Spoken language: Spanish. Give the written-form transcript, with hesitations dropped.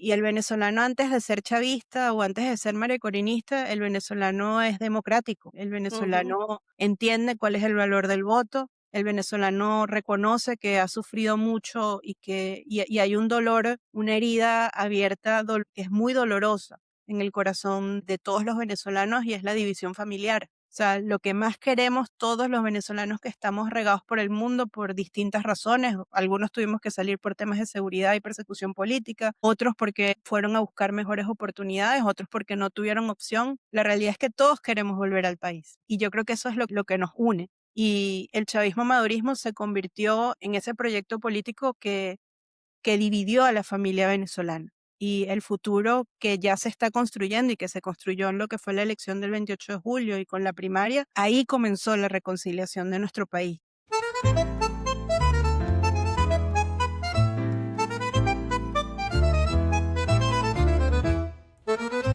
Y el venezolano antes de ser chavista o antes de ser marecorinista, el venezolano es democrático. El Ujú. venezolano entiende cuál es el valor del voto. El venezolano reconoce que ha sufrido mucho y hay un dolor, una herida abierta que es muy dolorosa en el corazón de todos los venezolanos y es la división familiar. O sea, lo que más queremos todos los venezolanos que estamos regados por el mundo por distintas razones, algunos tuvimos que salir por temas de seguridad y persecución política, otros porque fueron a buscar mejores oportunidades, otros porque no tuvieron opción. La realidad es que todos queremos volver al país y yo creo que eso es lo que nos une. Y el chavismo-madurismo se convirtió en ese proyecto político que dividió a la familia venezolana. Y el futuro que ya se está construyendo y que se construyó en lo que fue la elección del 28 de julio y con la primaria, ahí comenzó la reconciliación de nuestro país.